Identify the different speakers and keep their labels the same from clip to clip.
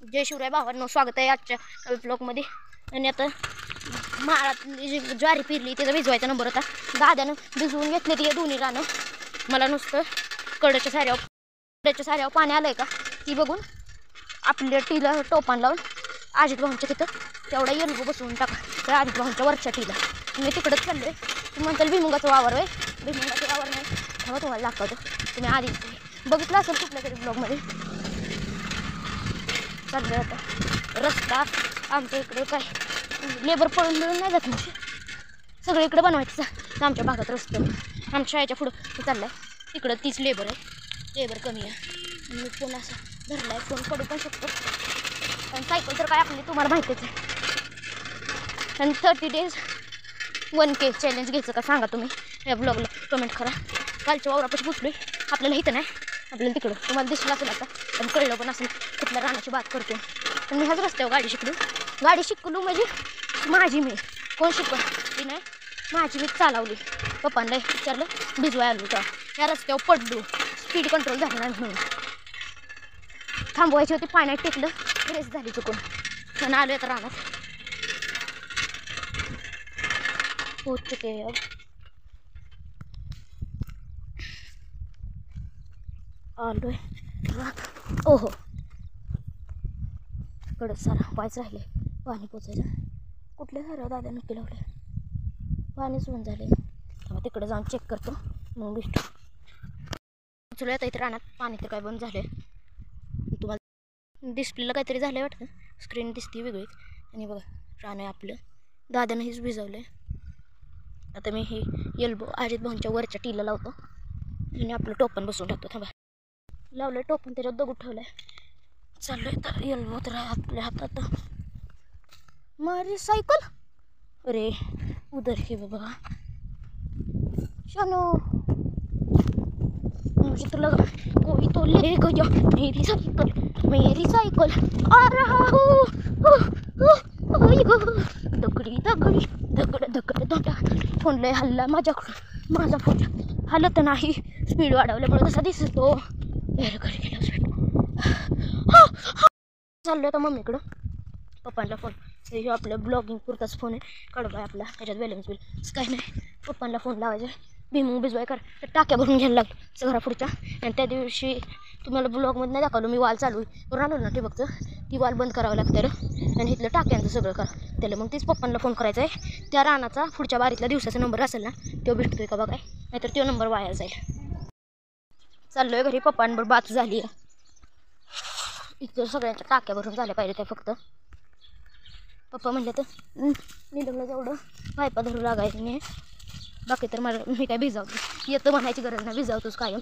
Speaker 1: जय शिवराय भावांनो, स्वागत आहे आजच्या ब्लॉगमध्ये. आणि आता माळातली जी ज्वारी पिरली त्याचा भिजवायचा नंबर होता. दाद्यानं भिजवून घेतले ती दोन्ही रानं. मला नुसतं कड्याच्या साऱ्यावर पाणी आलंय का ती बघून आपल्या टीला टोपान लावून अजित भाऊंच्या तिथं तेवढा येलगू बसवून टाका त्या अजित भाऊंच्या वरच्या टीला. मी तिकडंच चाललोय. तुम्ही म्हणताल भुईमुगाचं वावर आहे, भुईमुगाचं वावर नाही तेव्हा तुम्हाला दाखवतो. तुम्ही आधी बघितलं असेल कुठल्या तरी ब्लॉगमध्ये. चाललं आता रस्ता आमच्या इकडे काय लेबर पळून मिळून नाही जात म्हणजे सगळं इकडे बनवायचं आमच्या भागात रस्ते. आमच्या शाळेच्या पुढं चाललं आहे तिकडं तीच लेबर आहे, लेबर कमी आहे. मी फोन असा धरला आहे, फोन पडू पण शकतो. आणि सायकल तर काय आपली तुम्हाला माहितीच आहे. आणि 30 days 1K चॅलेंज घ्यायचं का सांगा तुम्ही या ब्लॉगला कमेंट करा. कालच्या वावरापाशी पुसलोय, आपल्याला इथं नाही आपल्याला तिकडं. तुम्हाला दिसलं असेल आता पण कळलं पण असेल कुठल्या रानाची बात करतो. पण मी ह्याच रस्त्यावर गाडी शिकलो म्हणजे माझी मी कोण शिकवण ती नाही, माझी मी चालवली. पप्पांना विचारलं भिजवाय आलो का या रस्त्यावर पडलो, स्पीड कंट्रोल झाला नाही म्हणून थांबवायची होती. पाण्यात टेकलं, रेस झाली चुकून पण आलो आता रानात. हो चुके आलोय. ओहो कडत सारा व्हायचं राहिले, पाणी पोचायचं. कुठल्या साऱ्या दादा नक्की लावले, पाणी सुरून झाले. तेव्हा तिकडे जाऊन चेक करतो मग भेटतो. चलो आता इथे रानात पाणी तर काय बंद झाले. तुम्हाला डिस्प्लेला काहीतरी झालं वाटतं, स्क्रीन दिसते वेगळीच. आणि बघा रान आहे आपलं, दादानं हेच भिजवलं आहे. आता मी हे एल्बो अजित भाऊंच्या वरच्या टीला लावतो आणि आपलं टोपण बसवून टाकतो. थांबा लावलं टोपण, त्याच्यात दगड ठेवलं आहे. चाललोय तर एल्बो तर आपल्या हातात. मारी सायकल अरे उधर हे बाबा शानो मुझे तो लगा कोई तो ले गया मेरी साइकिल आ रहा हूँ. दगडी दगड फोन लय हल्ला माझ्याकडून. माझा फोन हलत नाही, स्पीड वाढवल्यामुळे तसा दिसतो. घरी गेला चाललोय आता मम्मीकडं. पप्पांना फोन हे आपल्या ब्लॉगिंग पुरताच फोन आहे, कडवा आहे आपला, त्याच्यात बॅलन्स बिल काही नाही. पप्पांना फोन लावायचा, भुईमुग भिजवाय कर तर टाक्या भरून घ्यायला लागलं घरा पुढच्या. आणि त्या दिवशी तुम्हाला ब्लॉगमध्ये नाही दाखवलं मी वाल चालू करून आणलो ना ठिबकचं, ती वाल बंद करावं लागतं आणि इथलं टाक्यांचं सगळं करा त्याला. मग तीच पप्पांना फोन करायचा आहे. त्या रानाचा पुढच्या बारीतल्या दिवसाचा नंबर असेल ना तो भेटतोय का बघाय, नाहीतर तो नंबर वाया जाईल. चाललोय घरी, पप्पांबरोबर बात झाली आहे. इथं सगळ्यांच्या टाक्या भरून झाल्या पाहिजे त्या फक्त. पप्पा म्हणले तर निलमला जेवढं पायपा धरू लागायचं नाही, बाकी तर मला मी काय भिजावतो येतं म्हणायची गरज नाही, भिजावतोच कायम.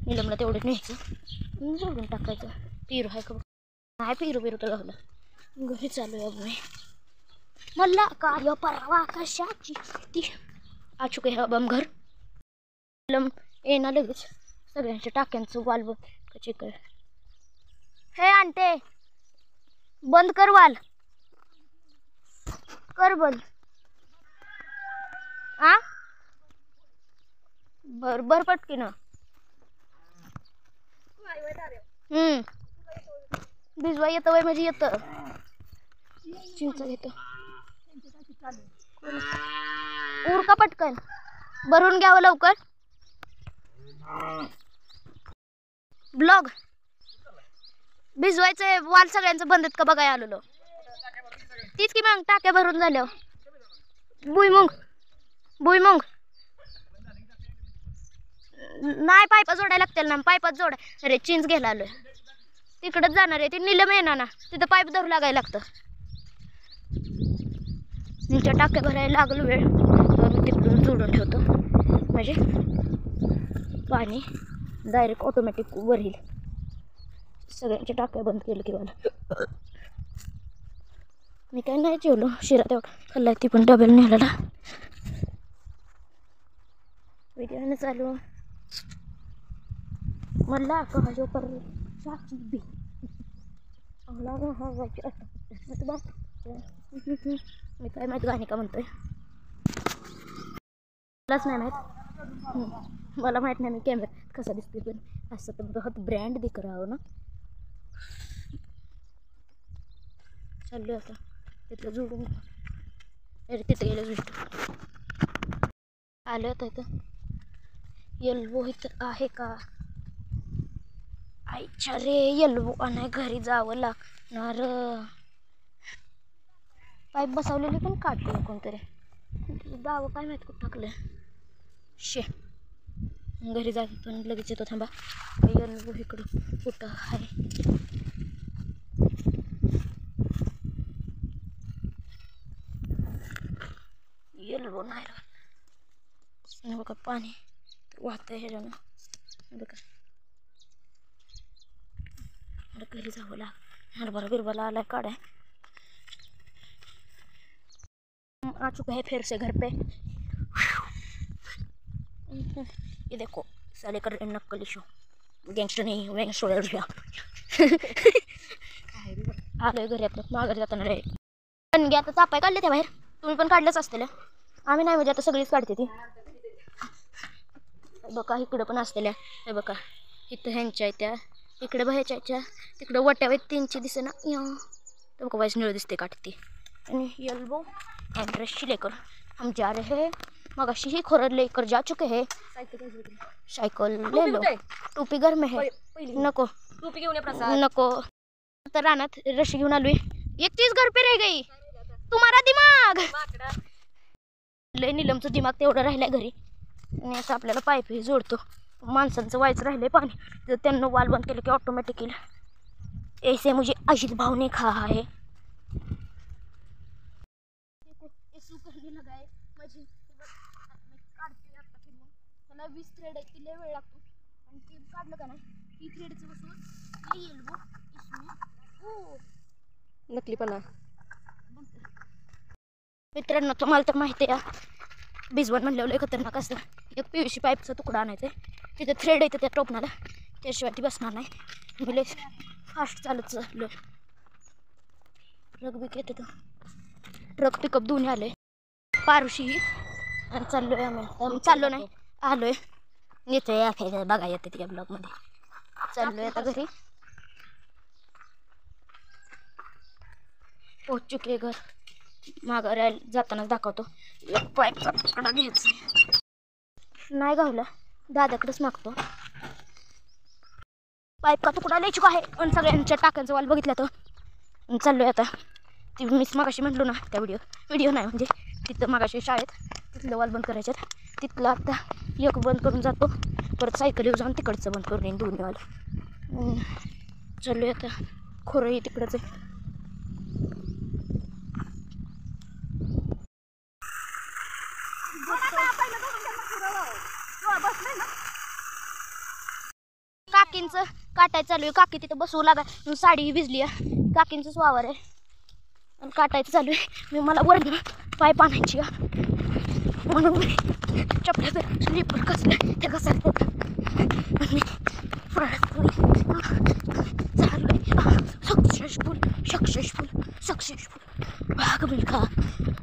Speaker 1: निलमला तेवढंच न्यायचं जोडून टाकायचं. पिरू आहे का नाही, पिरू तर लावलं. घरी चालू आहे मी, मला कार्य परवा कशाची ती आ चुके है अब हम घर. येणार लगेच सगळ्यांच्या टाक्यांचं वाल बघ चेक कर. हे आणते बंद कर वाल, कर बंद. आ बर पटकी ना. भिजवा येतं वय म्हणजे येतं. चिंच घेतो उर का पटकन भरून घ्यावं लवकर. ब्लॉग भिजवायचंय वाल सगळ्यांचं बंद आहेत का बघाय आलेलो. तीच की मग टाक्या भरून झाल्यावर भुईमुग नाही पायपा जोडायला लागतील ना, पायपात जोडा. अरे चिंच घ्यायला आलोय, तिकडंच जाणार आहे. ती निलम येणार ना, तिथं पाईप धरू लागायला लागतं. तुमच्या टाक्या भरायला लागलो वेळ तर मी तिकडून जोडून ठेवतो म्हणजे पाणी डायरेक्ट ऑटोमॅटिक वर येईल. सगळ्यांच्या टाक्या बंद केलं की मला. मी काय नाही जेवलो, शिरा तेवढा खाल्ला ती पण डब्याला नेलेला. व्हिडिओनं चालू मला का पर साची बी मी काय माहित गाणी का म्हणतोय मलाच नाही माहित. मला माहित नाही मी कॅमेरा कसा दिसतोय, पण असं तर बहुत ब्रँड दिख रहा हो ना. चाललो आता तिथलं जोडून. अरे तिथं गेलं जुष्ट आलं आता इथं. येल्बो इथं आहे का? आईच्या रे येल्बो आणि घरी जावं लागणार. पाईप बसवलेली पण काढली कोणतरी. दावं काय माहित कुठं टाकलं. शे घरी जातो लगेच येतो. थांबा येल्बो इकडं कुठं आहे. येल्बो नाही राहत बघा. पाणी वाहतंय ह्याच्यानं बघा. घरी जावं लाग. हरभरा बिरभरा आलाय काढाय. आ चुका है फिर से घर पे. ये देखो साले कर रहे नक्कली शो. गँगस्टर नहीं गँगस्टर आलोय घरी आपलं. माघारी जाताना रे पण आता चापाय काढले त्या बाहेर. तुम्ही पण काढलंच असतील. आम्ही नाही म्हणजे आता सगळीच काढते ती. बघा इकडं पण असलेल्या हे बघा. इथं ह्यांच्या त्या इकडे बाहेरच्या तिकडं वट्यावर 3ची दिसे ना. तर बघा वाईस निळ दिसते काटते. आणि येल्बो एंड रशी लेकर हम जा रहे हैं. मगाशी ही खोरड लेकर जा चुके हैं. साइकिल ले लो. टोपी घर में है. नको
Speaker 2: टोपी घेऊन ये प्रसाद.
Speaker 1: नको तर रानात रशी घेऊन आलोय. एक चीज घर पे रह गई. तुम्हारा दिमाग. लय नीलमचं दिमाग तेवढं राहिलंय घरी. आणि आता आपल्याला पाईप हे जोडतो. माणसांचं व्हायचं राहिलंय पाणी. जर त्यांना वाल बंद केलं की ऑटोमॅटिकली. ऐसे मुझे अजित भाव ने कहा है. करने लगा है माझी काढते आता फिरून. त्याला 20 थ्रेड आहे. लय वेळ लागतो. आणि ते काढलं का नाही ती थ्रेडचं बसून ये येल्बो इसमें
Speaker 2: नकलीपणा.
Speaker 1: मित्रांनो तुम्हाला तर माहिती आहे भिजवण म्हणल्यावर लय खतरनाक असतं. एक PVC पाईपचा तुकडा आणायचा आहे. तिथे थ्रेड येतं त्या टोपणाला. त्याशिवाय ती बसणार नाही. मी लय फास्ट चालत चाललो. ट्रक बिक येते. ट्रक पिकअप दोन्ही आले. पारुशी आणि चाललोय आम्ही. चाललो नाही आलोय. येते बघा येते त्या ब्लॉगमध्ये. चाललोय आता घरी. पोहोच चुके घर. माघारी जातानाच दाखवतो. एक पाईपचा तुकडा घ्यायचा नाही गावला. दादाकडेच मागतो. पाईप का तुकडा लय चुका आहे. पण सगळ्यांच्या टाक्यांचा वाल बघितला तर चाललोय आता. ती मीच मागाशी म्हटलो ना त्या व्हिडिओ नाही म्हणजे तिथं मागाशी शाळेत तिथलं वाल बंद करायच्यात. तिथलं आता एक बंद करून जातो. परत सायकल येऊ जाऊन तिकडचं बंद करून येईन दोन्ही वाल. चाललोय आता. खोरही तिकडंच आहे. काकींचं काटाय चालू आहे. काकी तिथं बसवू लागा. साडी भिजली आहे. काकींचंच वावर आहे आणि काटायचं चालू आहे. मी मला वर पाईप आणायची म्हणून मी चपल्याचं स्लीपर कसलं ते कसं सक्सेसफुल भाग मिळका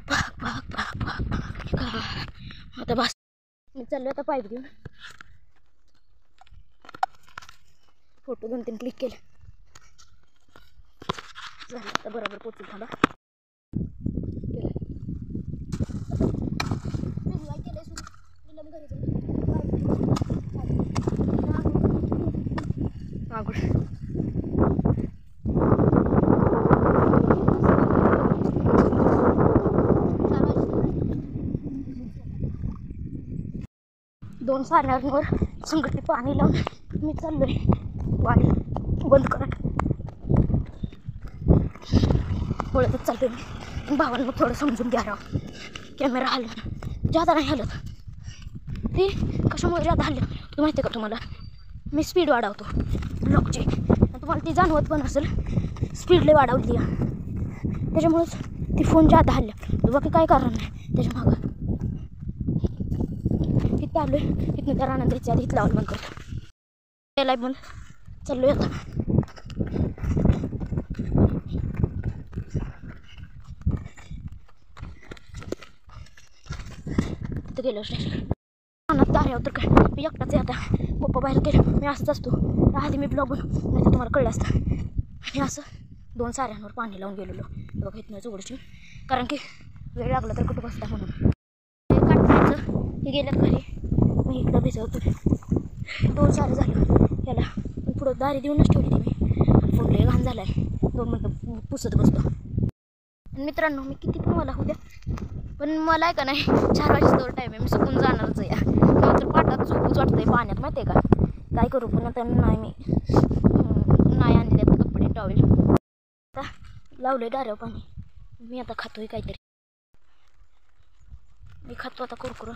Speaker 1: भाग. आता बस मी चाललो आता पाईप घेऊन. फोटो 2-3 क्लिक केले. झालं आता बरोबर पोचून. थांबा दोन साऱ्यांवर संगती पाणी लावून मी चाललोय. वाली बंद करा. बोलतच चालतोय मी. भावांना थोडं समजून घ्या राव. कॅमेरा हलवून जादा नाही हलत. ती कशामुळे जादा हल्लं तू माहिती आहे का तुम्हाला. मी स्पीड वाढवतो ब्लॉगची. तुम्हाला ती जाणवत पण असेल. स्पीडला वाढवली त्याच्यामुळेच ती फोन जादा हल्ल्या. बाकी काय कारण नाही त्याच्या मागं. तिथं आलोय. तिथनं त्या रानात जायचं आधी. इथं लावून बंद करतो. त्याला बंद. चाललोय आता. तिथं गेलो रानात दाऱ्यावर तर काय मी एकटाच आहे आता. पप्पा बाहेर गेलो. मी असंच असतो. आधी मी ब्लॉग बनवून नाही तर तुम्हाला कळलं असतं. आणि असं 2 साऱ्यांवर पाणी लावून गेलेलो. बघा इथनं उघडची, कारण की वेळ लागला तर कुठं बसता म्हणून. ते काटण्याचं हे गेल्यात खाली, मी इकडं भिजवतो. 2 सारं झालं याला, पुढं दारी देऊनच ठेवली ती मी. फोन लय घाण झाला आहे, 2 मिनटं पुसत बसतो. मित्रांनो मी किती पण मला होऊ द्या, पण मला आहे का नाही 4 वाजेचा टाईम आहे, मी सुकून जाणारच आहे. मला तर पाटात झोपूच वाटतंय पाण्यात, माहिती आहे का. काय करू, पण आता नाही, मी नाही आणले कपडे टॉवेल. आता लावलं आहे दारावर पाणी, मी आता खातोय काहीतरी. मी खातो आता कुरकुरं,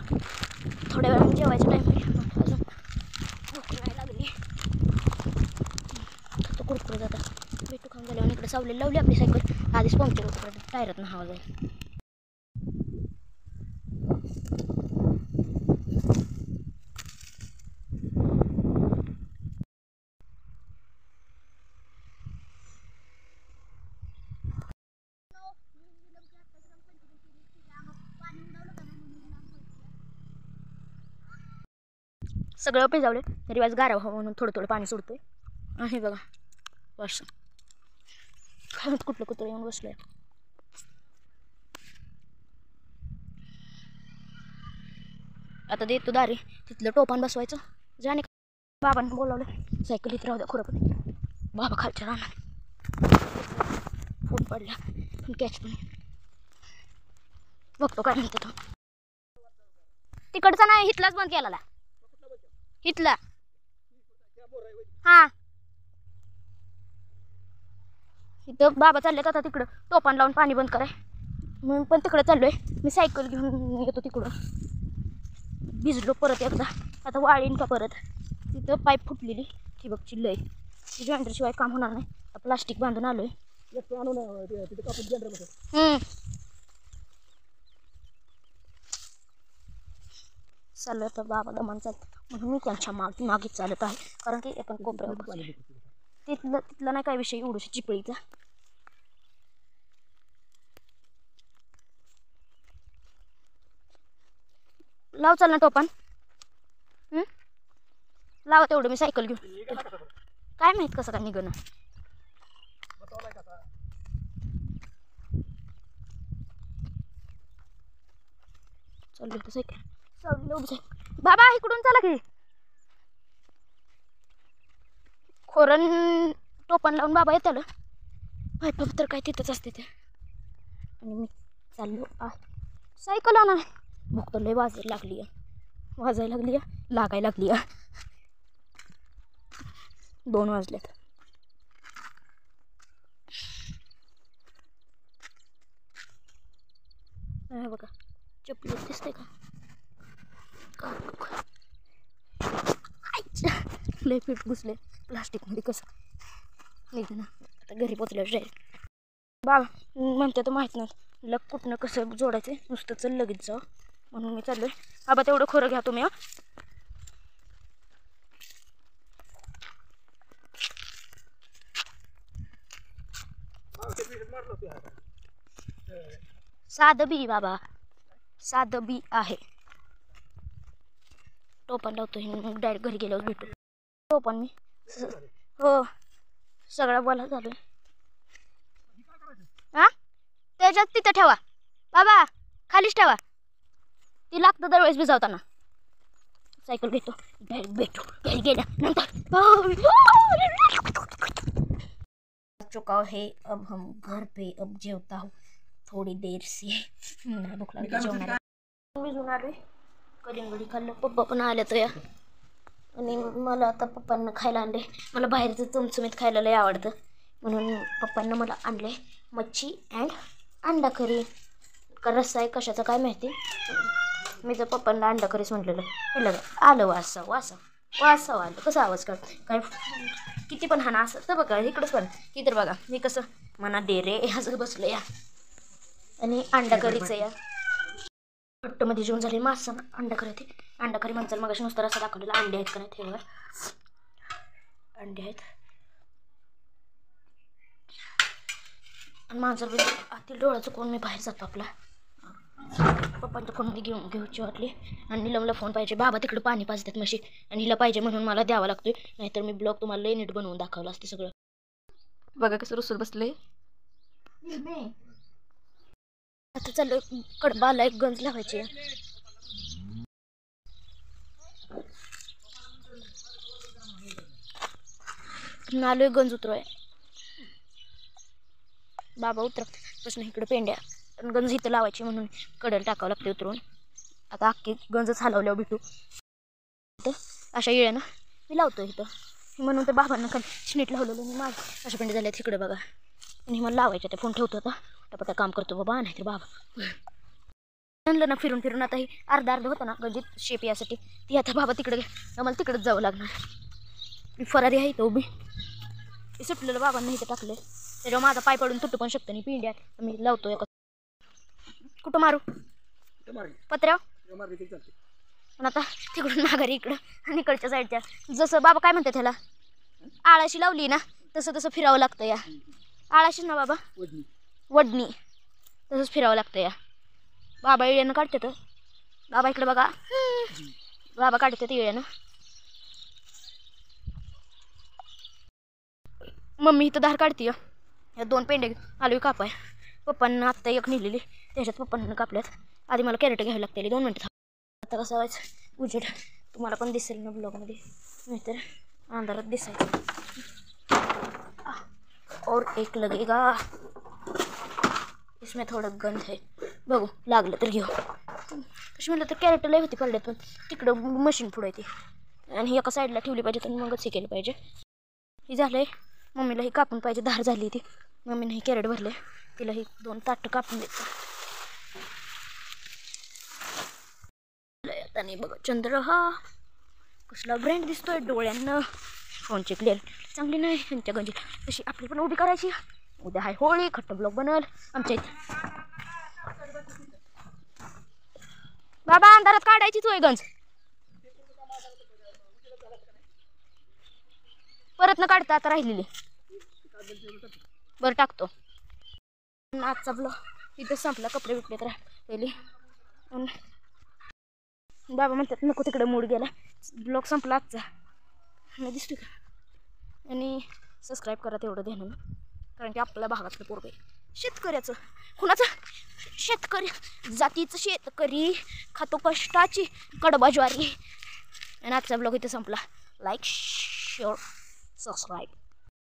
Speaker 1: थोड्या वेळाने जेवायचं टाईम होईल. अजून भूक नाही लागली, खातो कुरकुरं जाता. भेटू खाऊन झाल्यावर इकडे सावलेली लावली आपली सायकल, आधीच पंक्चर होतं, टायरात हवा जाईल. सगळं पिजावले तरी आज गारा व्हावं म्हणून थोडं थोडं पाणी सोडतोय. आहे बघा वाश, काय कुठलं कुत्रं येऊन बसलंय. आता देतो दारी, तिथलं टोपान बसवायचं. जाणे बाबांना बोलावलं सायकल इथं राहू द्या खुरं, पण बाबा खालच्या राहणार. फूट पडला पण कॅच पण बघतो काय म्हणतो तो. तिकडचा नाही, इथलाच बंद केला, इथला. हा इथं बाबा चाललेत आता तिकडं टोपान लावून पाणी बंद कराय, म्हणून पण तिकडं चाललोय. मी सायकल घेऊन येतो तिकडं. भिजलो परत एकदा, आता वाळीन का परत. तिथं पाईप फुटलेली ठिबकची लय, ती जॉईंटर शिवाय काम होणार नाही. प्लास्टिक बांधून आलोय. चाललं तर बाबा दमान चालतं म्हणून मी त्यांच्या मागे चालत आहे, कारण की आपण कोपऱ्यावर तिथलं नाही काय विषय एवढूशी चिपळीचा. लाव चाल ना टोपान, लावा तेवढं, मी सायकल घेऊन. काय माहित कसं काय निघणं. चालू होतं सायकल, बाबा इकडून चला की. खोरण टोपण लावून बाबा येतं, पाईप तर काय तिथंच असते ते. आणि मी चाललो सायकल आणा. भूक तर लय वाजायला लागली लागायला लागली. 2 वाजल्यात. बघा चपली दिसते का, लय पीठ घुसले प्लास्टिकमध्ये. कसं निघ ना, आता घरी पोचल्यावर जाईल. बाबा म्हणते तर माहीत नाही लग कुठनं कसं जोडायचं, नुसतं चल लगेच जाऊ म्हणून मी चाललोय. बाबा तेवढं खोरं घ्या तुम्ही. साधं बी बाबा, साधं बी आहे. टोपण लावतो, मग डायरेक्ट घरी गेल्यावर भेटू. टोपण मी हो सगळा बोला झालोय. हा त्याच्यात तिथं ठेवा बाबा, खालीच ठेवा, ती लागतं दरवेळेस भिजावताना. सायकल घेतो, डायरेक्ट भेटू घरी गेल्यानंतर. चुका है अब हम घर पे, अब जेवता हूँ थोड़ी देर से. भूक लागली जेवणार. भिजून आलोय, कलिंगडी खाल्लं. पप्पा पण आले तर या, आणि मला आता पप्पांना खायला आणले. मला बाहेरचं चमचमीत खायला लय आवडतं, म्हणून पप्पांना मला आणले मच्छी अँड अंडा करी. का रस्सा आहे कशाचा काय माहिती. मी तर पप्पांना अंडा करीच म्हटलेलं. पहिलं आलं वासाव आलं. कसं आवाज काढ काय किती पण हाना असं तर बघा इकडंच पण की तर बघा मी कसं मना दे रे असं बसलं या. आणि अंडा करीचं या घट्टमध्ये जेवण झाले. मासा अंडा करी ते अंडा करी म्हणचाल. मग नुसतं रस्सा दाखवलेला. अंडे आहेत का नाही ठेवा, अंडे आहेत. आणि मांजर बी आतील डोळ्याचं कोण मी बाहेर जातो आपला. पप्पांचं फोन मी घेऊची वाटली. आणि निलमला फोन पाहिजे. बाबा तिकडे पाणी पाजतात म्हशी, आणि हिला पाहिजे म्हणून मला द्यावा लागतोय. नाहीतर मी ब्लॉग तुम्हाला लय नीट बनवून दाखवलं असते सगळं.
Speaker 2: बघा कसं रुसून बसले.
Speaker 1: आता चालू कडबाला एक गंज लावायची. आलोय गंज उतरोय. बाबा उतरत प्रश्न इकडे पेंड्या पण गंज इथं लावायची म्हणून कडेला टाकावं लागते उतरून. आता अख्खी गंजच हलवल्यावर भेटू अशा येळ्यानं मी लावतो इथं म्हणून तर बाबांना खाली स्नीट लावलेलं मी माझं अशा पेंड्या झाल्या तिकडे बघा. आणि मला लावायच्या ते फोन ठेवतो आता पटापटा काम करतो बाबा नाही तर बाबा आणलं ना फिरून फिरून. आता ही अर्धा होतं ना गंजीत शेप यासाठी ती आता बाबा तिकडे मला तिकडेच जावं लागणार. मी फरारी आहे इथं उभी ते सुटलेलं बाबांना इथं टाकलं त्याच्यावर माझा पाय पडून तुटू पण शकतं नाही. पिंड्या मी लावतो एका कुठं मारू पत्र्यावर पण आता तिकडून माघारी इकडं आणि इकडच्या साईडच्या जसं बाबा काय म्हणतात त्याला आळाशी लावली ना तसं तसं फिरावं लागतं या. आळाशीच ना बाबा वडणी तसंच फिरावं लागतं या. बाबा येळ्यानं काढते तर बाबा इकडे बघा बाबा काढते ते येळ्यानं. मम्मी इथं धार काढते या 2 पेंडे आलू कापाय. पप्पांना आत्ता एक नेलेली त्याच्यात पप्पांना कापल्यात. आधी मला कॅरेट घ्यावी लागते 2 मिनटं. आता कसं व्हायचं उजेड तुम्हाला पण दिसेल ना ब्लॉगमध्ये नाहीतर अंधारात दिसायचं. और एक लगेगा इसमें थोडं गंध है बघू लागलं तर घेऊ. कशी म्हटलं तर कॅरेट लय होती पडल्यात पण तिकडं मशीन पुढे ती आणि एका साईडला ठेवली पाहिजे तर मगच हे केलं पाहिजे. ही झालंय मम्मीला ही कापून पाहिजे धार झाली ती मम्मीने ही कॅरेट भरले तिला ही 2 ताट कापून देते. आता नाही बघा चंद्र हा कसला ब्रँड दिसतोय डोळ्यांना. फोनची क्लिअर चांगली नाही त्यांच्या गंजी तशी आपली पण उभी करायची. उद्या हाय होळी खट्ट ब्लॉग बनल आमच्या इथे. बाबा अंधारात काढायचीच होय गंज परत न काढता आता राहिलेली बरं टाकतो. आजचा ब्लॉग इथं संपला. कपडे विकले तर राहिली बाबा म्हणतात नको तिकडे मूड गेला. ब्लॉग संपला आजचा मी दिसतो का. आणि सबस्क्राईब करा तेवढं ध्यान कारण की आपल्या भागातलं पोरगं शेतकऱ्याचं कुणाचं शेतकरी जातीचं शेतकरी खातो कष्टाची कडबा ज्वारी. आणि आजचा ब्लॉग इथं संपला. Like share subscribe.